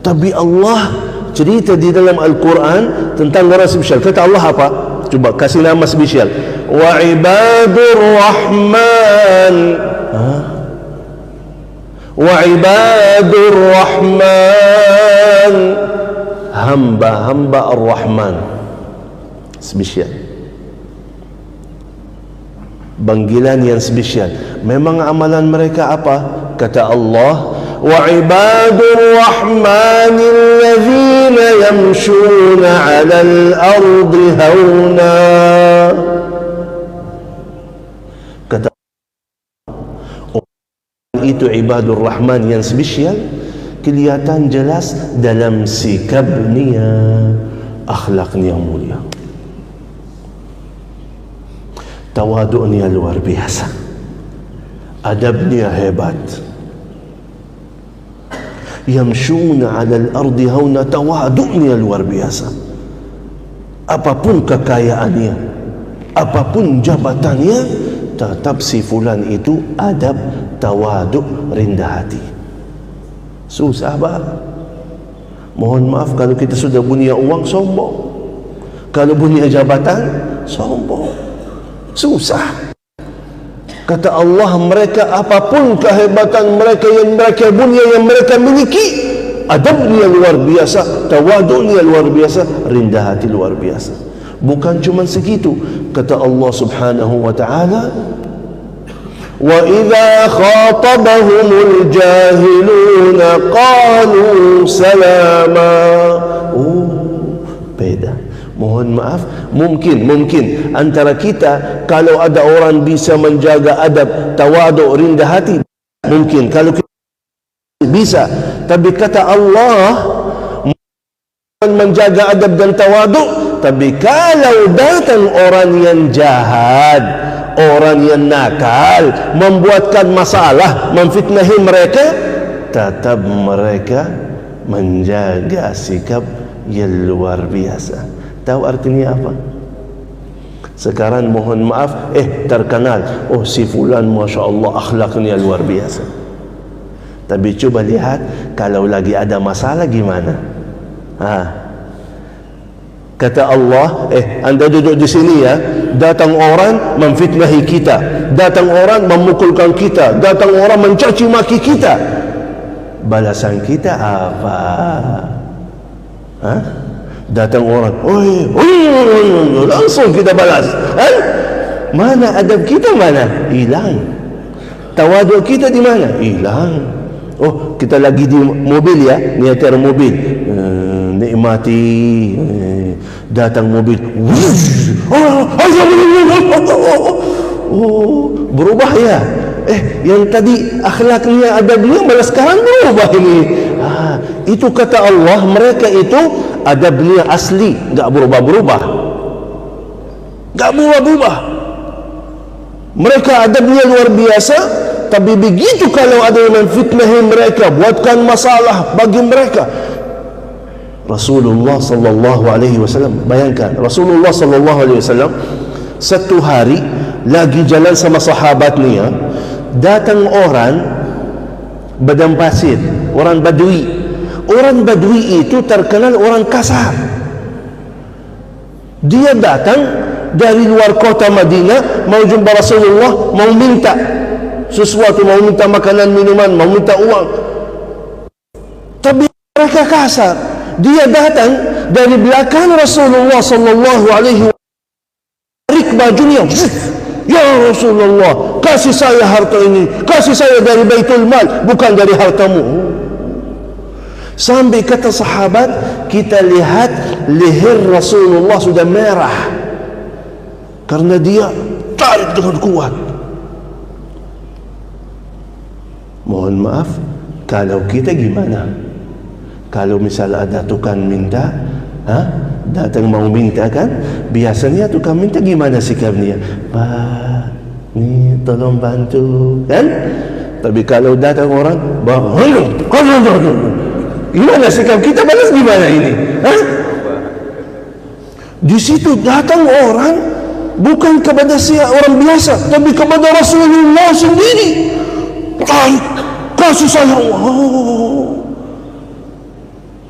Tapi Allah cerita di dalam Al-Quran tentang orang spesial. Kata Allah apa? Cuba kasih nama spesial. Wa ibadur rahman. Wa ibadur rahman, hamba-hamba Ar-Rahman spesial, panggilan yang spesial. Memang amalan mereka apa? Kata Allah, wa ibadur rahman alladhina yamshuna 'alal ardi hauna. Kata itu ibadur rahman yang spesial, kelihatan jelas dalam sikapnya, akhlaknya mulia, tawaduknya luar biasa, adabnya hebat. Yamshuna 'alal ardi hauna, tawaduknya luar biasa. Apapun kekayaannya, apapun jabatannya, tetap si fulan itu adab, tawaduk, rendah hati. Susah bah. Mohon maaf kalau kita sudah punya uang, sombong. Kalau punya jabatan, sombong. Susah. Kata Allah, mereka apapun kehebatan mereka yang mereka punya, yang mereka miliki, adabnya luar biasa, tawaduknya luar biasa, rendah hati luar biasa. Bukan cuma segitu. Kata Allah Subhanahu wa ta'ala, wa idza khatabahumul jahiluna qalu salama. Beda. Mohon maaf, mungkin antara kita, kalau ada orang bisa menjaga adab, tawaduk, rendah hati, mungkin kalau kita bisa. Tapi kata Allah, menjaga adab dan tawaduk. Tapi kalau datang orang yang jahat, orang yang nakal, membuatkan masalah, memfitnahi mereka, tetap mereka menjaga sikap yang luar biasa. Tahu artinya apa? Sekarang mohon maaf, terkenal, oh si fulan Masya Allah akhlaknya luar biasa. Tapi coba lihat, kalau lagi ada masalah gimana? Kata Allah, anda duduk di sini ya, datang orang memfitnahi kita, datang orang memukulkan kita, datang orang mencaci maki kita, balasan kita apa? Datang orang, langsung kita balas. Mana adab kita, mana? Hilang. Tawaduk kita di mana? Hilang. Oh, kita lagi di mobil ya, nyetir mobil, nikmati, datang mobil, berubah ya. Yang tadi akhlaknya, adabnya, malah sekarang berubah ini. Itu kata Allah, mereka itu adabnya asli, enggak berubah-berubah, enggak berubah-berubah. Mereka adabnya luar biasa. Tapi begitu kalau ada yang memfitnahi mereka, buatkan masalah bagi mereka, Rasulullah sallallahu alaihi wasallam, bayangkan Rasulullah sallallahu alaihi wasallam satu hari lagi jalan sama sahabatnya, datang orang padang pasir, orang Badui. Orang Badui itu terkenal orang kasar. Dia datang dari luar kota Madinah, mau jumpa Rasulullah, mau minta sesuatu, mau minta makanan, minuman, mau minta uang. Tapi mereka kasar. Dia datang dari belakang Rasulullah sallallahu alaihi wasallam, tarik bajunya, ya Rasulullah, kasih saya harta ini, kasih saya dari Baitul Mal, bukan dari hartamu. Sampai kata sahabat, kita lihat leher Rasulullah sudah merah karena dia tarik dengan kuat. Mohon maaf, kalau kita gimana? Kalau misal ada tukang minta, datang mau minta kan, biasanya tukang minta gimana sikapnya? Pak, nih tolong bantu, kan? Tapi kalau datang orang, gimana sikap kita, balas gimana ini? Di situ datang orang bukan kepada orang biasa, tapi kepada Rasulullah sendiri. Kasih saya,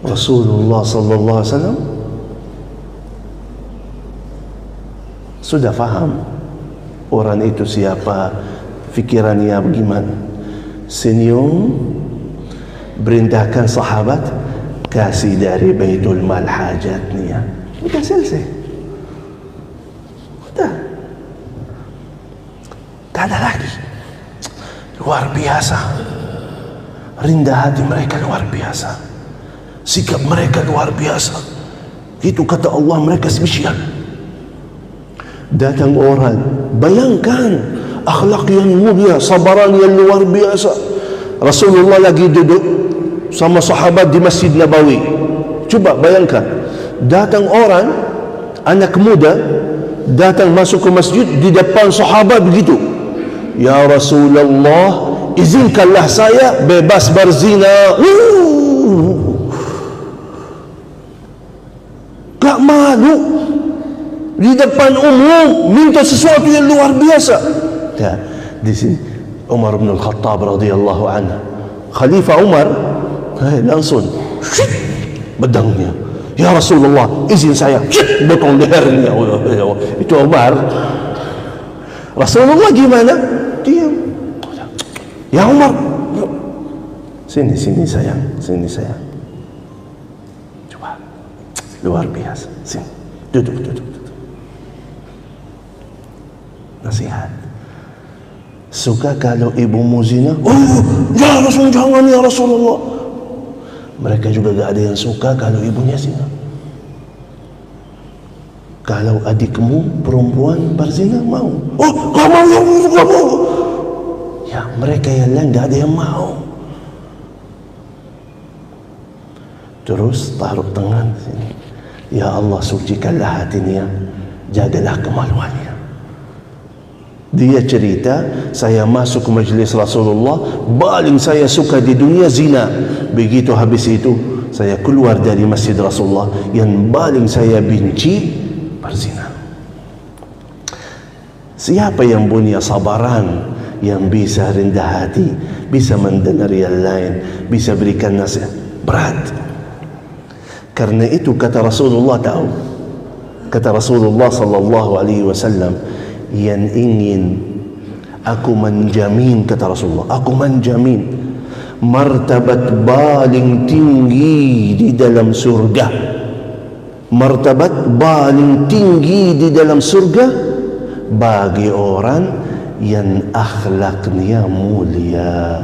Rasulullah sallallahu alaihi wasallam sudah faham orang itu siapa, fikirannya bagaimana. Senyum, perintahkan sahabat kasih dari Baitul Mal hajatnya. Sudah selesai. Sudah. Tak ada lagi. Luar biasa. Rendah hati mereka luar biasa. Sikap mereka luar biasa. Itu kata Allah, mereka spesial. Datang orang, bayangkan akhlak yang mulia, sabaran yang luar biasa. Rasulullah lagi duduk sama sahabat di Masjid Nabawi. Coba bayangkan, datang orang, anak muda datang masuk ke masjid, di depan sahabat begitu, ya Rasulullah, izinkanlah saya bebas berzina. Gak malu di depan umum minta sesuatu yang luar biasa. Ya, di sini Umar bin Al-Khattab radhiyallahu anhu, Khalifah Umar, langsung pedangnya, ya Rasulullah, izin saya, potong lehernya. Itu Umar. Rasulullah gimana? Diam. Ya Umar, sini sayang, sini sayang. Coba, luar biasa. Sini, duduk. Nasihat. Suka kalau ibumu zina? Oh, ya Rasul, jangan ya Rasulullah. Mereka juga gak ada yang suka kalau ibunya zina. Kalau adikmu perempuan berzina, mau? Oh, gak mau ya, gak mau. Ya, mereka yang lain gak ada yang mau. Terus taruh tangan sini. Ya Allah, sucikanlah hatinya, jagalah kemaluannya. Dia cerita, saya masuk ke majlis Rasulullah, paling saya suka di dunia zina. Begitu habis itu saya keluar dari masjid Rasulullah, yang paling saya benci berzina. Siapa yang punya sabaran, yang bisa rendah hati, bisa mendengar yang lain, bisa berikan nasihat, berat. Karena itu kata Rasulullah, tahu, kata Rasulullah sallallahu alaihi wasallam, yang ingin aku menjamin, kata Rasulullah, aku menjamin martabat paling tinggi di dalam surga, martabat paling tinggi di dalam surga bagi orang yang akhlaknya mulia.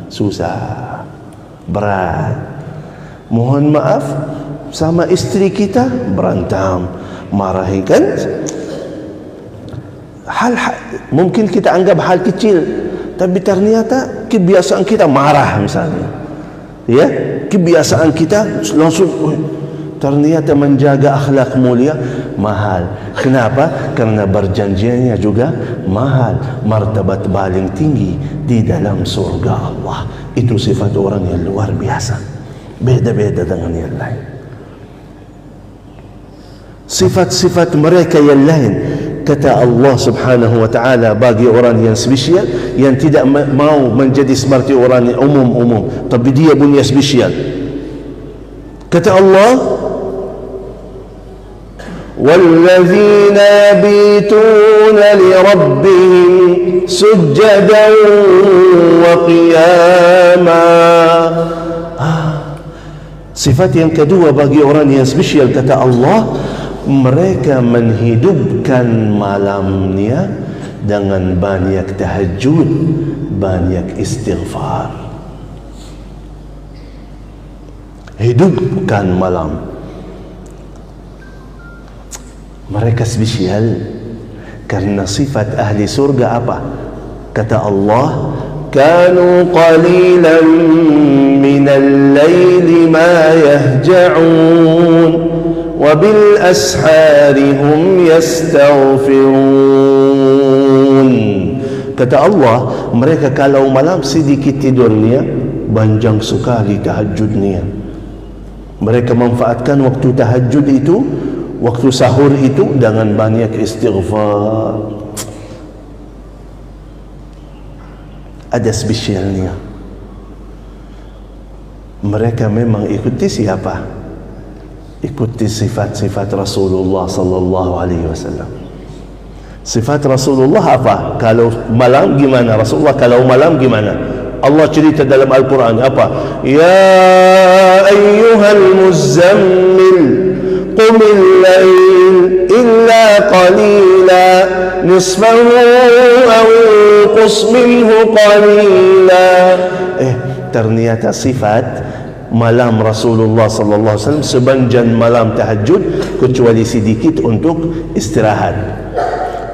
Susah, berat. Mohon maaf, sama istri kita berantem, marahi, kan? Hal mungkin kita anggap hal kecil, tapi ternyata kebiasaan kita marah misalnya, ya, kebiasaan kita langsung. Ternyata menjaga akhlak mulia mahal. Kenapa? Karena berjanjiannya juga mahal. Martabat paling tinggi di dalam surga Allah. Itu sifat orang yang luar biasa, beda-beda dengan yang lain. Sifat-sifat mereka yang lain, kata Allah subhanahu wa ta'ala, bagi orang yang spesial, yang tidak mau menjadi seperti orang yang umum-umum, tapi dia punya spesial. Kata Allah, وَالَّذِينَ يَبِيتُونَ لِرَبِّهِمْ سُجَّدًا وَقِيَامًا. Sifat yang kedua bagi orang yang spesial, kata Allah, mereka menghidupkan malamnya dengan banyak tahajud, banyak istighfar. Hidupkan malam. Mereka spesial karena sifat ahli surga apa? Kata Allah, kanu qalilan minal laili ma yahja'un wa bil ashari hum yastaghfirun. Kata Allah, mereka kalau malam sedikit tidurnya, panjang sekali tahajudnya. Mereka manfaatkan waktu tahajud itu, waktu sahur itu, dengan banyak istighfar. Ada spesialnya. Mereka memang ikuti siapa? Ikuti sifat-sifat Rasulullah sallallahu alaihi wasallam. Sifat Rasulullah apa? Kalau malam gimana? Rasulullah kalau malam gimana? Allah cerita dalam Al-Quran apa? Ya ayyuhal muzammil qumil layl illa qalila nisfahu aw qus minhu qalila. Ternyata sifat malam Rasulullah sallallahu alaihi wasallam sepanjang malam tahajud kecuali sedikit untuk istirahat.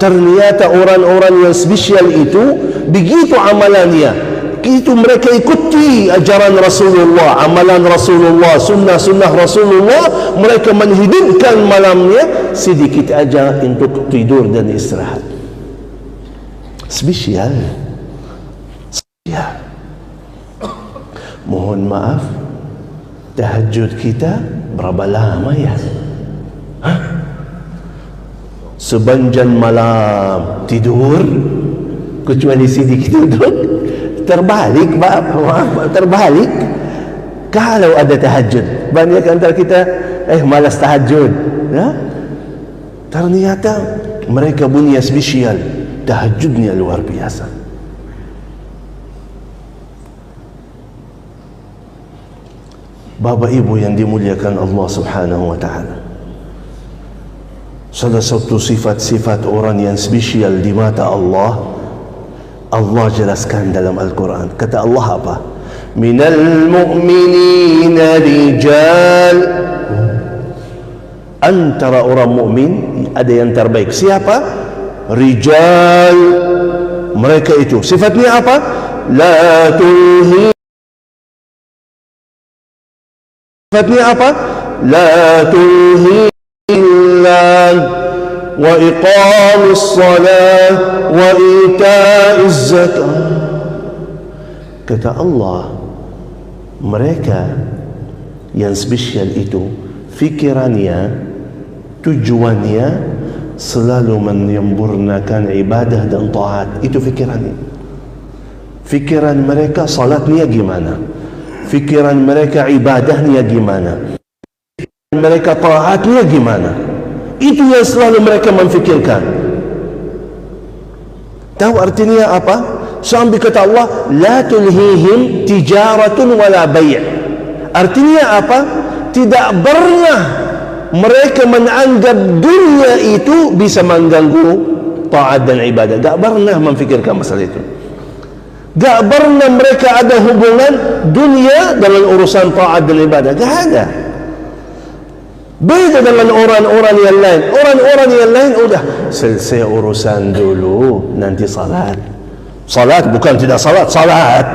Ternyata orang-orang yang spesial itu begitu amalannya, itu mereka ikuti ajaran Rasulullah, amalan Rasulullah, sunnah-sunnah Rasulullah. Mereka menghidupkan malamnya sedikit aja untuk tidur dan istirahat. Spesial. Spesial. Mohon maaf, tahajud kita berapa lama ya? Sepanjang malam tidur kecuali sedikit duduk. Terbalik, maaf, terbalik. Kalau ada tahajud, banyak antara kita malas tahajud ya? Ternyata mereka punya spesial, tahajudnya luar biasa. Bapak Ibu yang dimuliakan Allah Subhanahu wa taala, salah satu sifat-sifat orang yang spesial di mata Allah, Allah jelaskan dalam Al-Quran. Kata Allah apa? Minal mu'minina rijal. Antara orang mukmin ada yang terbaik. Siapa? Rijal. Mereka itu sifatnya apa? La tulhi. Sifatnya apa? La tulhi wa iqamis salat wa ita'iz zakat. Kata Allah, mereka yang spesial itu fikirannya, tujuannya selalu menyempurnakan ibadah dan taat. Itu fikirannya. Fikiran mereka salatnya gimana, fikiran mereka ibadahnya gimana, fikiran mereka taatnya gimana. Itu yang selalu mereka memfikirkan. Tahu artinya apa? Sampai kata Allah, la tulhihim tijaratun wala bay'. Artinya apa? Tidak pernah mereka menganggap dunia itu bisa mengganggu taat dan ibadah. Tak pernah memfikirkan masalah itu. Tak pernah mereka ada hubungan dunia dalam urusan taat dan ibadah. Tak ada. Beda dengan orang-orang yang lain. Orang-orang yang lain udah selesai urusan dulu, nanti salat. Salat bukan tidak salat, salat.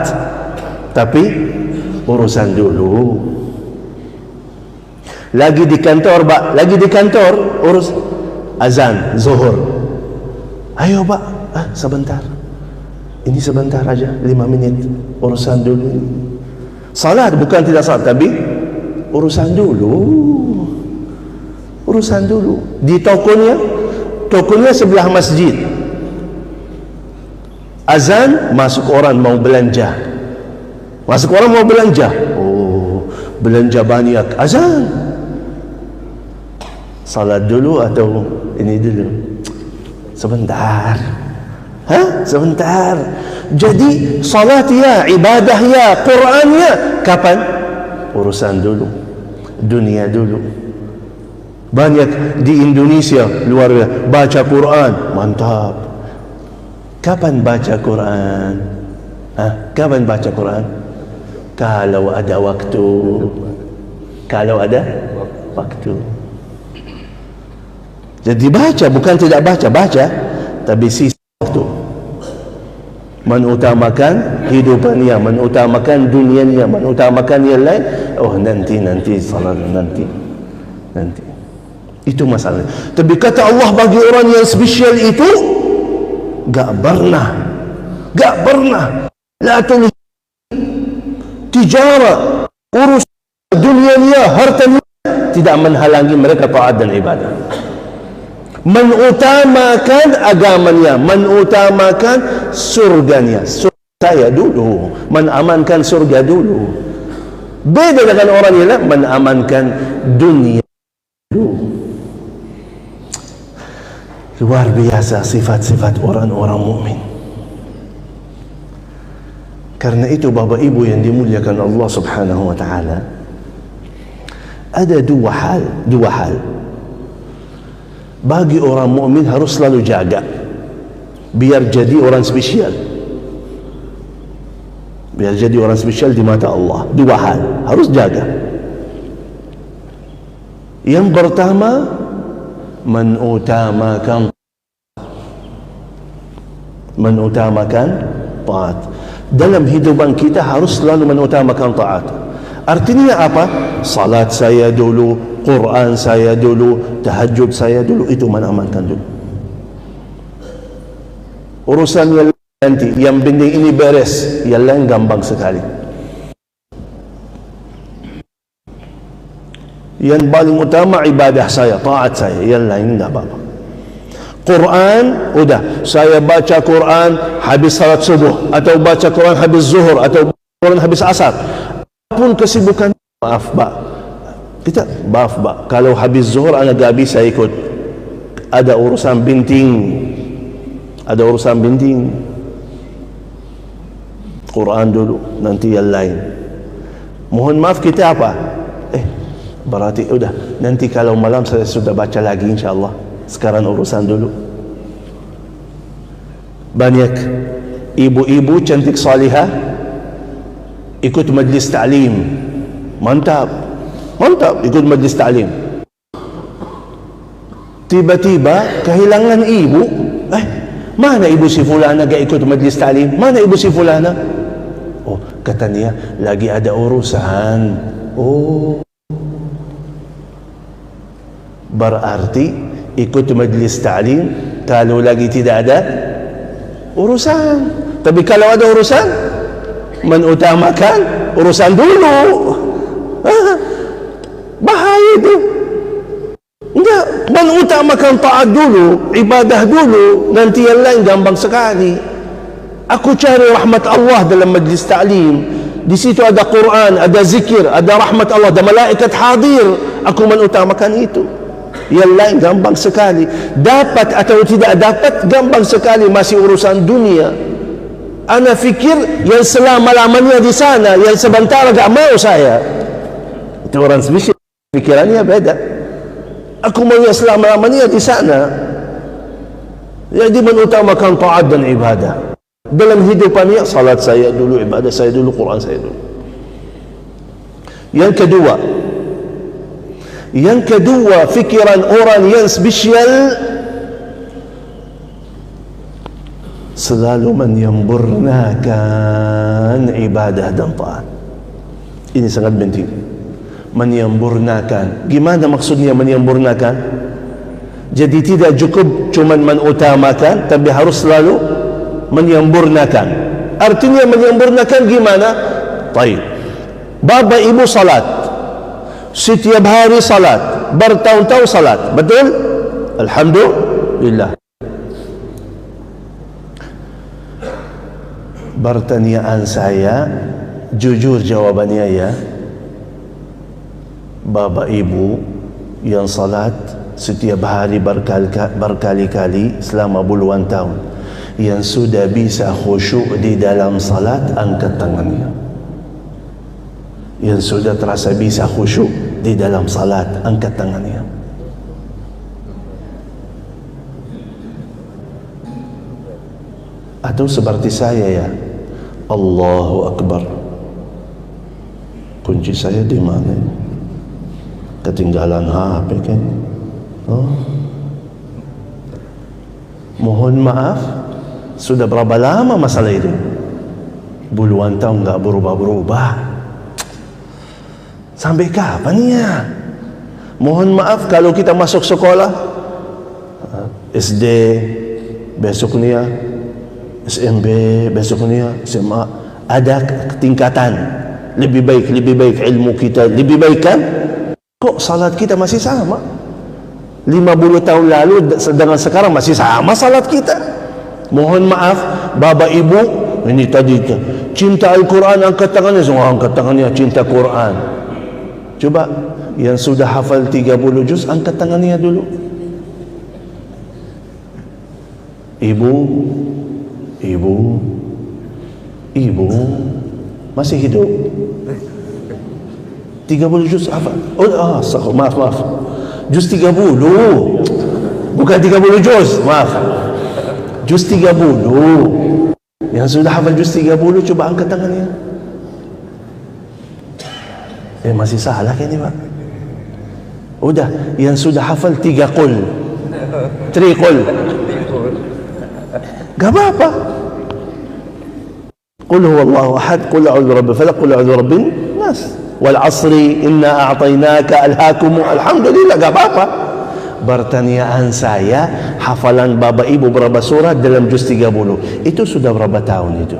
Tapi urusan dulu. Lagi di kantor, Pak, lagi di kantor urus azan zuhur. Ayo, Pak, sebentar. Ini sebentar aja, 5 menit. Urusan dulu. Salat bukan tidak salat, tapi urusan dulu. Urusan dulu. Di tokonya sebelah masjid. Azan, masuk orang mau belanja. Masuk orang mau belanja. Oh, belanja banyak. Azan. Salat dulu atau ini dulu? Sebentar. Sebentar. Jadi salat ya, ibadah ya, Quran ya. Kapan? Urusan dulu. Dunia dulu. Banyak di Indonesia luar biasa baca Quran, mantap. Kapan baca Quran? Kapan baca Quran? Kalau ada waktu. Kalau ada waktu. Jadi baca, bukan tidak baca, tapi sisa waktu. Menutamakan hidupannya, menutamakan dunianya, menutamakan yang lain. Oh, nanti salat nanti. Itu masalahnya. Tapi kata Allah, bagi orang yang spesial itu gak pernah la tulhi tijara, urus dunianya, hartanya tidak menghalangi mereka taat dan ibadah. Menutamakan agamanya, menutamakan surganya. Surga saya dulu, menamankan surga dulu. Beda dengan orang yang menamankan dunia. Luar biasa sifat-sifat orang-orang mukmin. Karena itu Bapak Ibu yang dimuliakan Allah Subhanahu wa taala, ada dua hal bagi orang mukmin harus selalu jaga biar jadi orang spesial. Biar jadi orang spesial di mata Allah. Dua hal harus jaga. Yang pertama, menutamakan taat. Dalam hidupan kita harus selalu menutamakan taat. Artinya apa? Salat saya dulu, Quran saya dulu, tahajud saya dulu, itu menamankan dulu. Urusan yang nanti, yang penting ini beres, yang lain gampang sekali. Yang paling utama ibadah saya, taat saya, yang lain enggak apa-apa. Quran, udah saya baca Quran habis salat subuh, atau baca Quran habis zuhur, atau Quran habis asar. Apapun kesibukan, maaf Pak, kalau habis zuhur anak gak bisa ikut, ada urusan binting. Quran dulu, nanti yang lain. Mohon maaf kita apa? Berarti udah, nanti kalau malam saya sudah baca lagi insyaAllah. Sekarang urusan dulu. Banyak ibu-ibu cantik salihah ikut majlis ta'lim. Mantap ikut majlis ta'lim. Tiba-tiba kehilangan ibu. Mana ibu si fulana gak ikut majlis ta'lim? Mana ibu si fulana? Oh, katanya lagi ada urusan. Oh, berarti ikut majlis ta'lim kalau lagi tidak ada urusan. Tapi kalau ada urusan, menutamakan urusan dulu. Bahaya itu. Enggak, menutamakan taat dulu, ibadah dulu, nanti yang lain gampang sekali. Aku cari rahmat Allah dalam majlis ta'lim. Di situ ada Quran, ada zikir, ada rahmat Allah, ada malaikat hadir. Aku menutamakan itu. Yang lain gampang sekali. Dapat atau tidak dapat gampang sekali, masih urusan dunia. Ana fikir yang selama-lamanya di sana, yang sebentar agak mau saya. Itu orang spesial, pikirannya beda. Aku mau yang selama-lamanya di sana. Jadi menutamakan taat dan ibadah. Dalam hidupannya, salat saya dulu, ibadah saya dulu, Quran saya dulu. Yang kedua, fikiran orang yang spesial selalu menyempurnakan ibadah dan taat. Ini sangat penting. Menyempurnakan. Gimana maksudnya menyempurnakan? Jadi tidak cukup cuma menutamakan, tapi harus selalu menyempurnakan. Artinya menyempurnakan gimana? Baik. Bapak ibu salat, setiap hari salat, bertahun-tahun salat, betul? Alhamdulillah. Pertanyaan saya, jujur jawabannya ya, Bapak ibu yang salat setiap hari berkali-kali selama puluhan tahun, yang sudah bisa khusyuk di dalam salat, angkat tangannya. Yang sudah terasa bisa khusyuk di dalam salat, angkat tangannya. Atau seperti saya ya, Allahu Akbar, kunci saya di mana? Ketinggalan HP kan? Oh, mohon maaf, sudah berapa lama masalah itu? Puluhan tahun nggak berubah-berubah. Sampai kapan ya? Mohon maaf kalau kita masuk sekolah, SD, besoknya SMP, besoknya SMA, ada tingkatan. Lebih baik ilmu kita, lebih baik kan? Kok salat kita masih sama? 50 tahun lalu dengan sekarang masih sama salat kita. Mohon maaf Bapak Ibu, ini tadi cinta Al-Quran, angkat tangannya. Semua angkat tangannya, cinta Quran. Coba yang sudah hafal 30 juz, angkat tangannya dulu. Ibu masih hidup. 30 juz hafal. Maaf. Juz 30. Bukan 30 juz, maaf. Juz 30. Yang sudah hafal juz 30, coba angkat tangannya. Masih salah kan ini, Pak? Udah, yang sudah hafal 3 qul. 3 qul. Gak apa-apa. Qul huwallahu ahad, qul a'udzu birabbil falaq, qul a'udzu birabbin nas. Wal 'asri inna a'tainaka alhaakum. Alhamdulillah, gak apa-apa. Pertanyaan saya, hafalan Bapak Ibu berapa surat dalam juz 30? Itu sudah berapa tahun itu?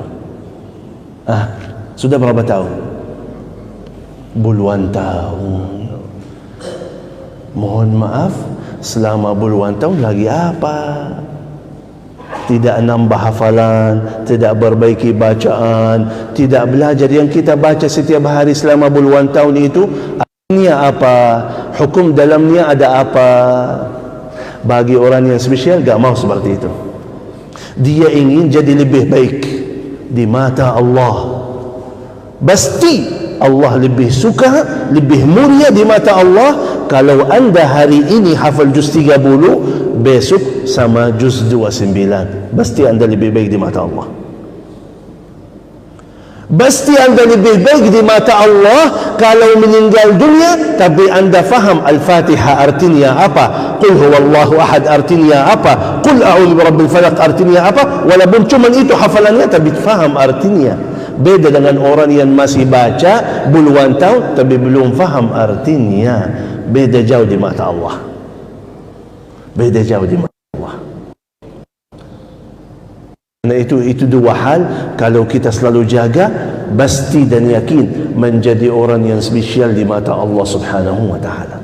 Sudah berapa tahun? Puluhan tahun. Mohon maaf, selama puluhan tahun lagi apa? Tidak nambah hafalan, tidak perbaiki bacaan, tidak belajar yang kita baca setiap hari selama puluhan tahun itu. Artinya apa? Hukum dalamnya ada apa? Bagi orang yang spesial gak mau seperti itu. Dia ingin jadi lebih baik di mata Allah. Pasti Allah lebih suka, lebih mulia di mata Allah kalau anda hari ini hafal juz 30, besok sama juz 29. Pasti anda lebih baik di mata Allah. Pasti anda lebih baik di mata Allah kalau meninggal dunia tapi anda faham Al-Fatihah artinya apa, Qul huwallahu ahad artinya apa, Qul a'udzu birabbil falaq artinya apa. Walaupun cuma itu hafalannya tapi faham artinya. Beda dengan orang yang masih baca puluhan tahun tapi belum faham artinya. Beda jauh di mata Allah. Beda jauh di mata Allah. Nah itu dua hal kalau kita selalu jaga, pasti dan yakin menjadi orang yang spesial di mata Allah Subhanahu wa ta'ala.